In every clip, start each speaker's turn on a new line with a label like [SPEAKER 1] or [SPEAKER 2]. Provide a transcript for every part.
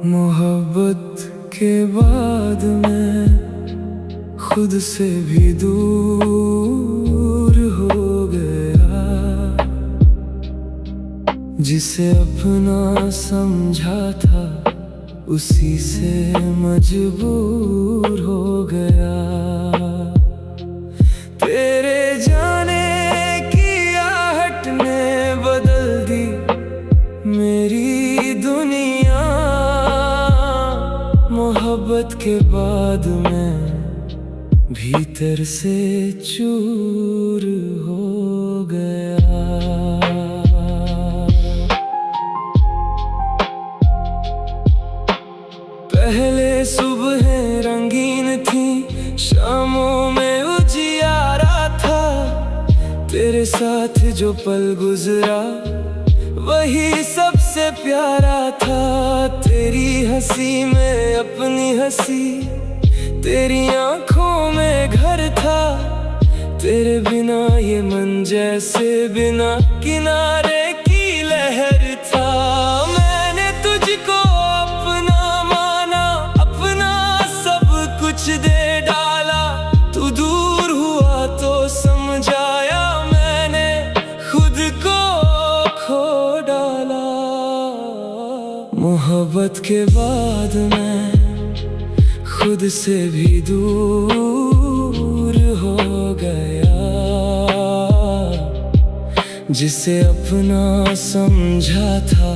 [SPEAKER 1] मोहब्बत के बाद मैं खुद से भी दूर हो गया। जिसे अपना समझा था उसी से मजबूर हो गया। तेरे जाने की आहट ने बदल दी मेरी दुनिया। मोहब्बत के बाद मैं भीतर से चूर हो गया। पहले सुबहें रंगीन थी, शामों में उजियारा था। तेरे साथ जो पल गुजरा वही सबसे प्यारा था। तेरी हंसी में अपनी हंसी, तेरी आंखों में घर था। तेरे बिना ये मन जैसे बिना किनारे की लहर था। मैंने तुझको अपना माना, अपना सब कुछ दे डाला। तू दूर हुआ तो समझाया मैंने खुद को खो डाला। मोहब्बत के बाद मैं खुद से भी दूर हो गया। जिसे अपना समझा था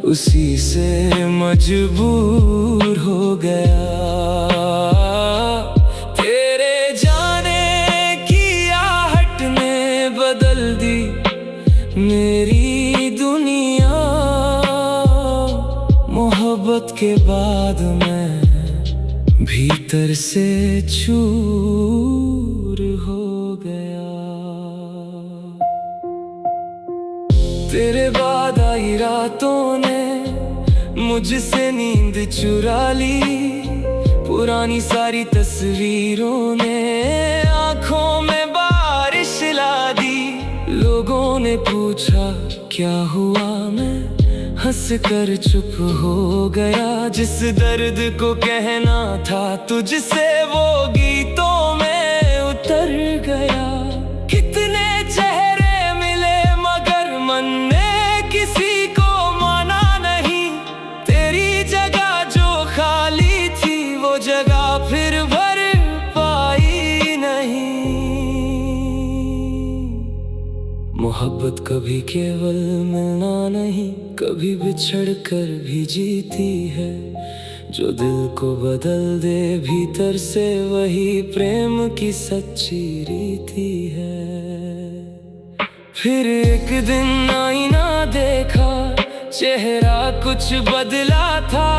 [SPEAKER 1] उसी से मजबूर हो गया। तेरे जाने की आहट ने बदल दी मेरी दुनिया। मोहब्बत के बाद मैं भीतर से चूर हो गया। तेरे बाद आई रातों ने मुझसे नींद चुरा ली। पुरानी सारी तस्वीरों ने आंखों में बारिश ला दी। लोगों ने पूछा क्या हुआ, मैं हंस कर चुप हो गया। जिस दर्द को कहना था तुझसे वो गीतों में उतर गया। कितने चेहरे मिले मगर मन ने किसी को माना नहीं। तेरी जगह जो खाली थी वो जगह फिर भर पाई नहीं। मोहब्बत कभी केवल मिलना नहीं, कभी बिछड़ कर भी जीती है। जो दिल को बदल दे भीतर से वही प्रेम की सच्ची रीति है। फिर एक दिन आईना देखा, चेहरा कुछ बदला था।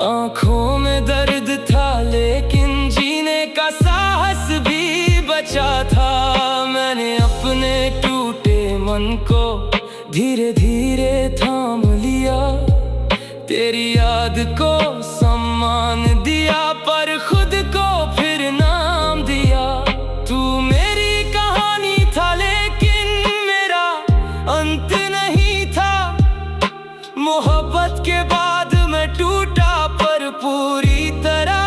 [SPEAKER 1] आंखों में दर्द था लेकिन जीने का साहस भी बचा था। मैंने अपने टूटे मन को धीरे धीरे थाम लिया। तेरी याद को सम्मान दिया पर खुद को फिर नाम दिया। तू मेरी कहानी था लेकिन मेरा अंत नहीं था। मोहब्बत के बाद मैं टूटा पर पूरी तरह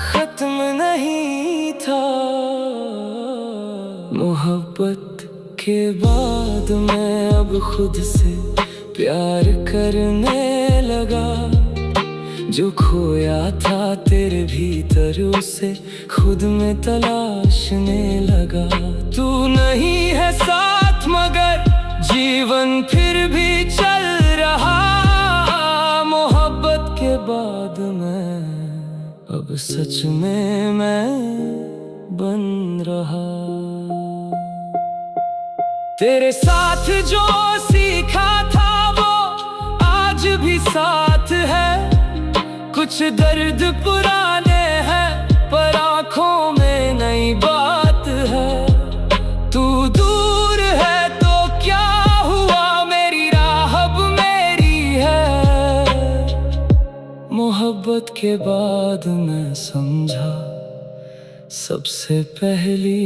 [SPEAKER 1] खत्म नहीं था। मोहब्बत के बाद मैं अब खुद से प्यार करने लगा। जो खोया था तेरे भीतर उसे खुद में तलाशने लगा। तू नहीं है साथ मगर जीवन फिर भी चल रहा। मोहब्बत के बाद मैं अब सच में मैं बन रहा। तेरे साथ जो सीखा था वो आज भी साथ है। कुछ दर्द पुराने हैं पर आंखों में नई बात है। तू दूर है तो क्या हुआ, मेरी राह अब मेरी है। मोहब्बत के बाद मैं समझा सबसे पहली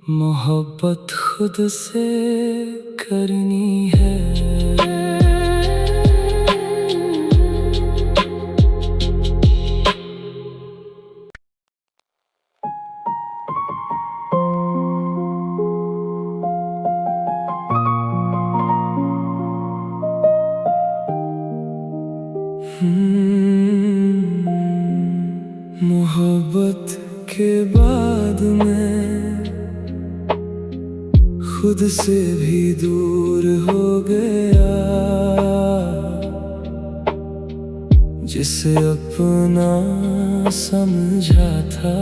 [SPEAKER 1] मोहब्बत खुद से करनी है। से भी दूर हो गया, जिसे अपना समझा था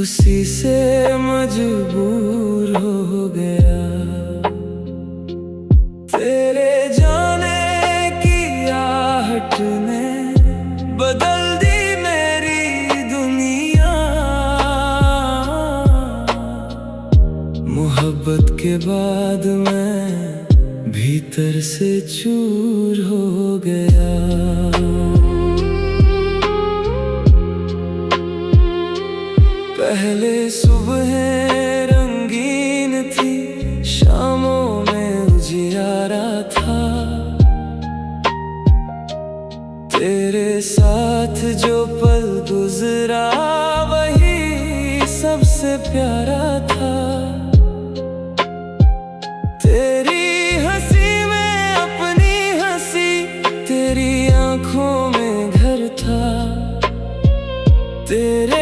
[SPEAKER 1] उसी से मजबूर हो गया। तेरे जाने की आहट ने बदल दी मेरी दुनिया, मोहब्बत के बाद मैं भीतर से चूर हो गया। पहले सुबह रंगीन थी, शामों में उजियारा था। तेरे साथ जो पल गुजरा वही सबसे प्यारा था। तेरी हंसी में अपनी हंसी, तेरी आंखों में घर था। तेरे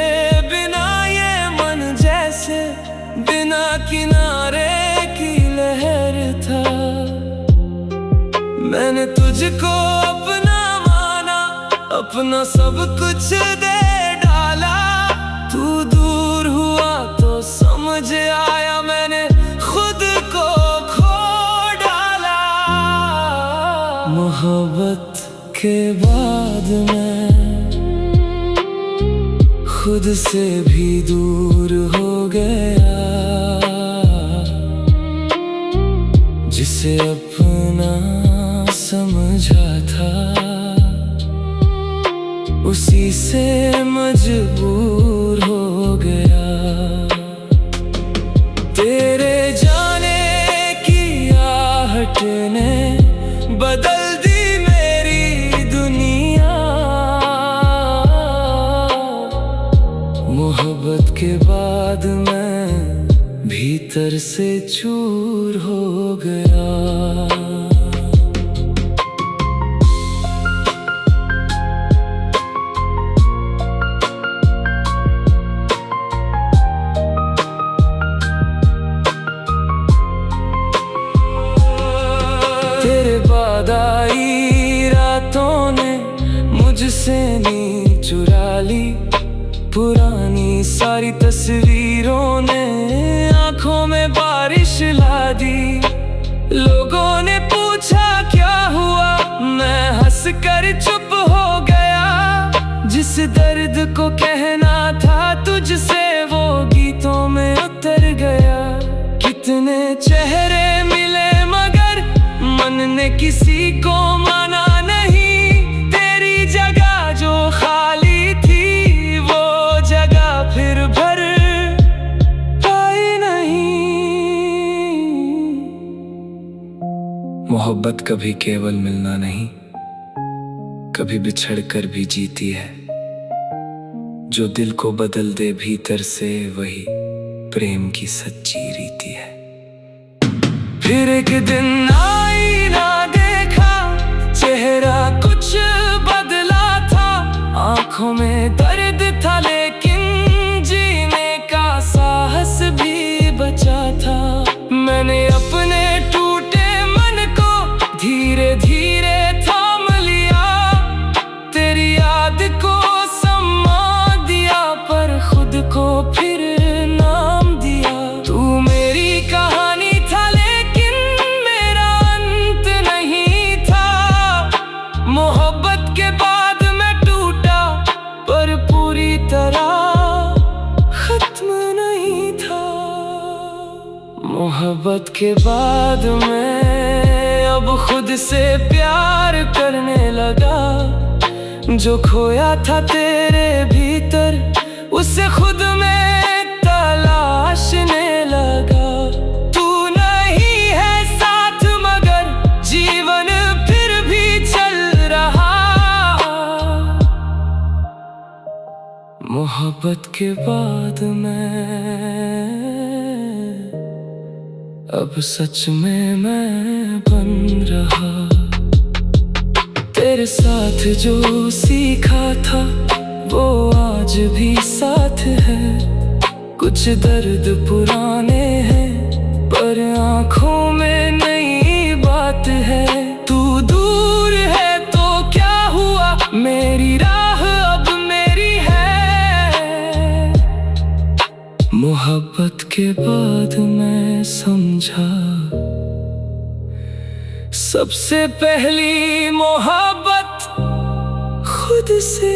[SPEAKER 1] बिना किनारे की लहर था। मैंने तुझको अपना माना, अपना सब कुछ दे डाला। तू दूर हुआ तो समझ आया मैंने खुद को खो डाला। मोहब्बत के बाद मैं खुद से भी दूर हो गया, जिसे अपना समझा था उसी से मजबूर हो गया। तेरे जाने की आहट ने बदल दी मेरी दुनिया, मोहब्बत के बाद मैं भीतर से चूर हो गया। तेरे बाद आई रातों ने मुझसे नींद चुरा ली। पुरानी सारी तस्वीरों ने आंखों में बारिश ला दी। लोगों ने पूछा क्या हुआ, मैं हंस कर चुप हो गया। जिस दर्द को कहना था तुझसे वो गीतों में उतर गया। कितने चेहरे मिले मगर मन ने किसी को माना नहीं। तेरी जगह जो खाली थी वो जगह फिर भर पाई नहीं। मोहब्बत कभी केवल मिलना नहीं, कभी बिछड़ कर भी जीती है। जो दिल को बदल दे भीतर से वही प्रेम की सच्ची रीति है। फिर एक दिन आईना देखा, चेहरा कुछ बदला था। आंखों में दर्द था लेकिन जीने का साहस भी बचा था। मैंने अपने टूटे मन को धीरे धीरे थाम लिया। तेरी याद को सम्मान दिया पर खुद को फिर नाम दिया। तू मेरी कहानी था लेकिन मेरा अंत नहीं था। मोहब्बत के बाद मैं टूटा पर पूरी तरह खत्म नहीं था। मोहब्बत के बाद मैं अब खुद से प्यार करने लगा। जो खोया था तेरे भीतर उसे खुद में तलाशने लगा। तू नहीं है साथ मगर जीवन फिर भी चल रहा। मोहब्बत के बाद मैं अब सच में मैं बन रहा। तेरे साथ जो सीखा था वो आज भी साथ है। कुछ दर्द पुराने हैं समझा, सबसे पहली मोहब्बत खुद से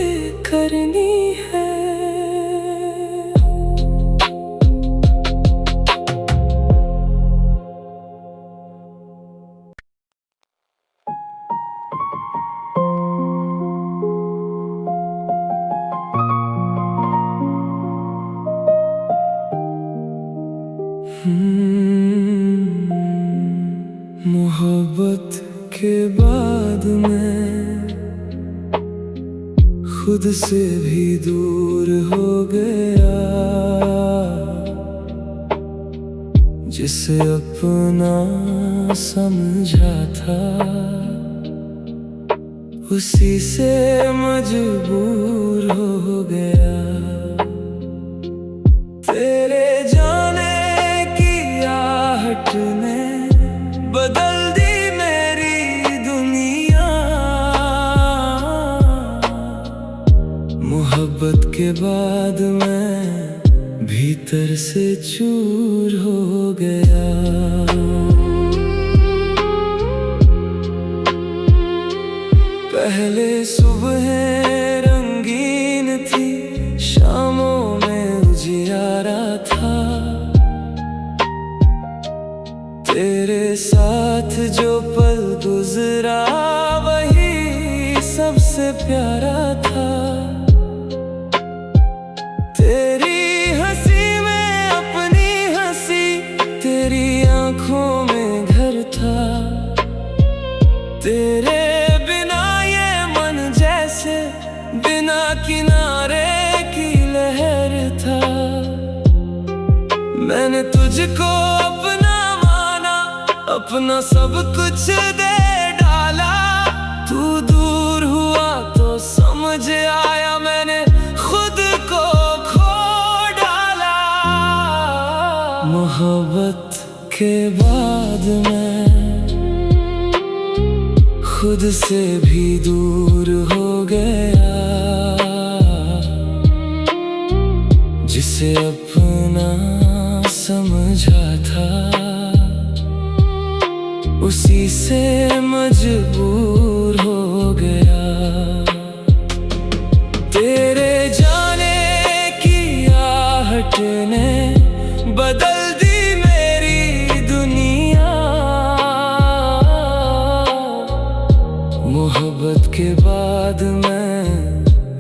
[SPEAKER 1] करनी है। मोहब्बत के बाद मैं खुद से भी दूर हो गया, जिसे अपना समझा था उसी से मजबूर हो गया। तेरे जाने की आहट ने बदल दी मेरी दुनिया, मोहब्बत के बाद मैं भीतर से चूर हो गया। पहले सुबह रंगीन थी, शामों में उजियारा था, तेरे साथ जो पल गुजरा वही सबसे प्यारा था। तेरी हंसी में अपनी हंसी, तेरी आंखों में घर था, तेरे बिना ये मन जैसे बिना किनारे की लहर था। मैंने तुझको अपना सब कुछ दे डाला, तू दूर हुआ तो समझ आया मैंने खुद को खो डाला। मोहब्बत के बाद मैं खुद से भी दूर हो गया, जिसे अपना समझा था उसी से मजबूर हो गया। तेरे जाने की आहट ने बदल दी मेरी दुनिया, मोहब्बत के बाद मैं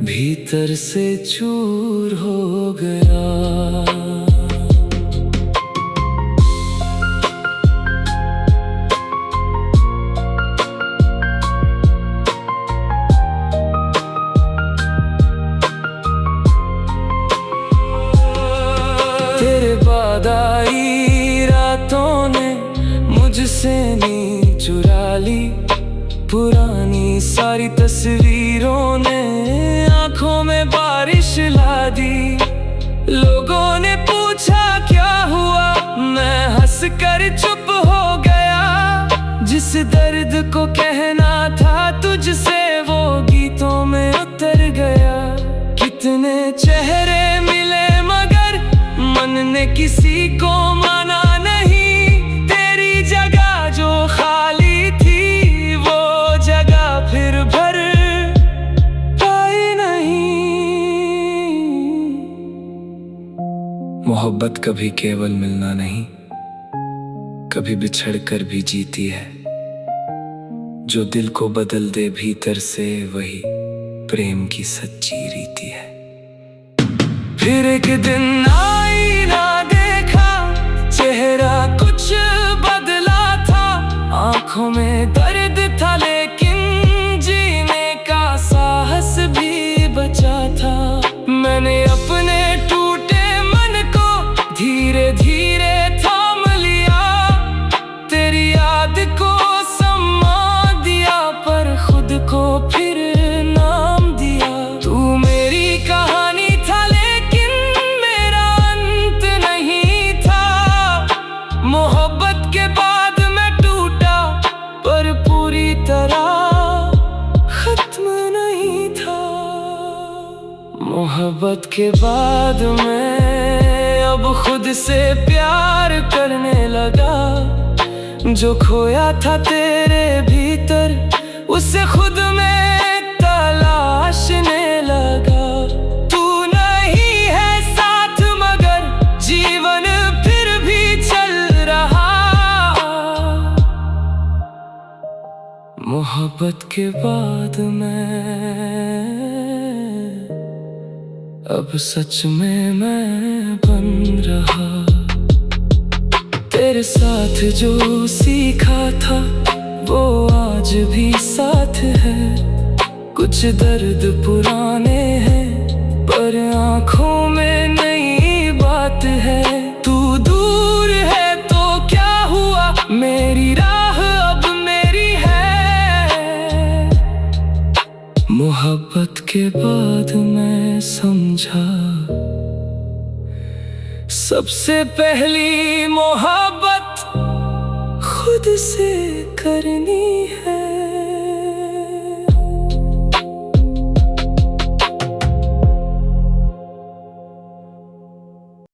[SPEAKER 1] भीतर से चूर हो गया। तेरे बाद आई रातों ने मुझसे नींद चुरा ली, पुरानी सारी तस्वीरों ने आंखों में बारिश ला दी। लोगों ने पूछा क्या हुआ, मैं हंस कर चुप हो गया, जिस दर्द को कहना था तुझसे वो गीतों में उतर गया। कितने चेहरे मिले मगर मन ने किसी को माना नहीं, तेरी जगह जो खाली थी वो जगह फिर भर पाई नहीं। मोहब्बत कभी केवल मिलना नहीं, कभी बिछड़ कर भी जीती है, जो दिल को बदल दे भीतर से वही प्रेम की सच्ची रीति है। फिर एक दिन आई ना देखा, चेहरा कुछ बदला था, आंखों में दर्द था लेकिन जीने का साहस भी बचा था। मैंने अपने टूटे मन को धीरे धीरे थाम लिया, तेरी याद को सम्मान दिया पर खुद को फिर नाम दिया। तू मेरी कहानी था लेकिन मेरा अंत नहीं था, मोहब्बत के बाद मैं टूटा पर पूरी तरह खत्म नहीं था। मोहब्बत के बाद मैं अब खुद से प्यार करने लगा। जो खोया था तेरे भीतर उसे खुद में तलाशने लगा। तू नहीं है साथ मगर जीवन फिर भी चल रहा। मोहब्बत के बाद मैं अब सच में मैं बन रहा। तेरे साथ जो सीखा था वो आज भी साथ है। कुछ दर्द पुराने हैं पर आँखों में नई बात है। तू दूर है तो क्या हुआ, मेरी राह अब मेरी है। मोहब्बत के बाद मैं समझा सबसे पहली मोहब्बत खुद से करनी है।